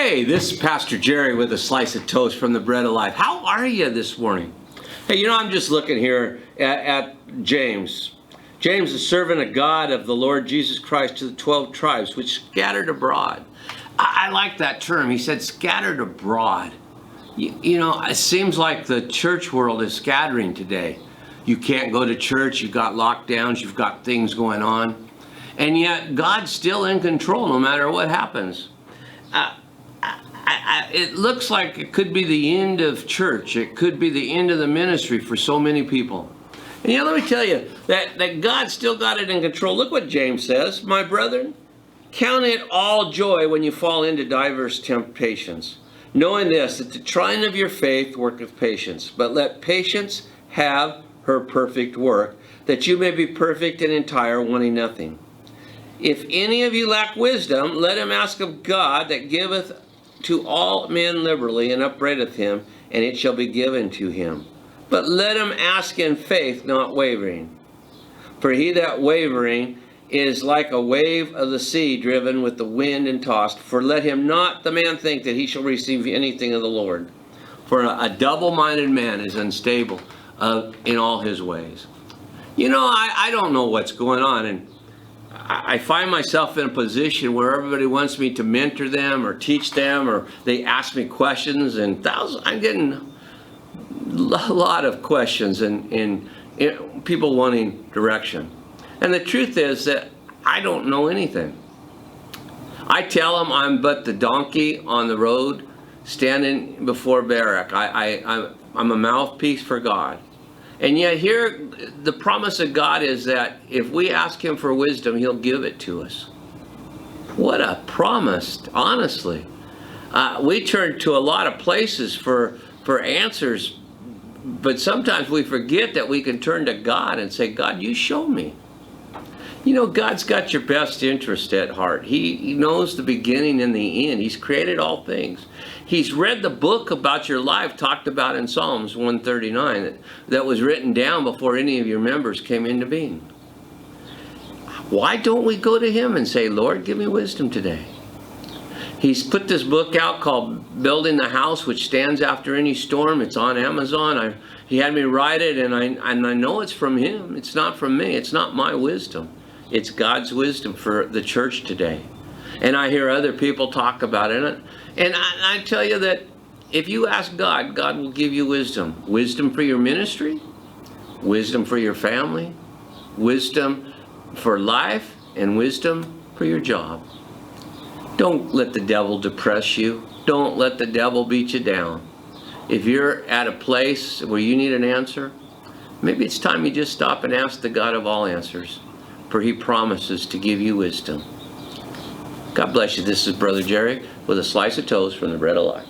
Hey, this is Pastor Jerry with a slice of toast from the Bread of Life. How are you this morning? Hey, I'm just looking here at James. James, the servant of God of the Lord Jesus Christ to the 12 tribes, which scattered abroad. I like that term. He said scattered abroad. It seems like the church world is scattering today. You can't go to church. You've got lockdowns. You've got things going on. And yet God's still in control no matter what happens. It looks like it could be the end of church. It could be the end of the ministry for so many people. And let me tell you that God still got it in control. Look what James says. My brethren, count it all joy when you fall into diverse temptations, knowing this, that the trying of your faith worketh patience. But let patience have her perfect work, that you may be perfect and entire, wanting nothing. If any of you lack wisdom, let him ask of God, that giveth to all men liberally, and upbraideth him, and it shall be given to him. But let him ask in faith, not wavering. For he that wavering is like a wave of the sea, driven with the wind and tossed. For let him not, the man, think that he shall receive anything of the Lord. For a double-minded man is unstable in all his ways. I don't know what's going on, and I find myself in a position where everybody wants me to mentor them or teach them, or they ask me questions, and I'm getting a lot of questions and people wanting direction. And the truth is that I don't know anything. I tell them I'm but the donkey on the road standing before Barak. I'm a mouthpiece for God. And yet here, the promise of God is that if we ask him for wisdom, he'll give it to us. What a promise, honestly. We turn to a lot of places for answers, but sometimes we forget that we can turn to God and say, God, you show me. God's got your best interest at heart. He knows the beginning and the end. He's created all things. He's read the book about your life talked about in Psalms 139 that was written down before any of your members came into being. Why don't we go to him and say, Lord, give me wisdom today? He's put this book out called Building the House, which stands after any storm. It's on Amazon. He had me write it, and I know it's from him. It's not from me. It's not my wisdom. It's God's wisdom for the church today. And I hear other people talk about it. And I tell you that if you ask God, God will give you wisdom. Wisdom for your ministry, wisdom for your family, wisdom for life, and wisdom for your job. Don't let the devil depress you. Don't let the devil beat you down. If you're at a place where you need an answer, maybe it's time you just stop and ask the God of all answers, for he promises to give you wisdom. God bless you. This is Brother Jerry with a slice of toast from the Bread of Life.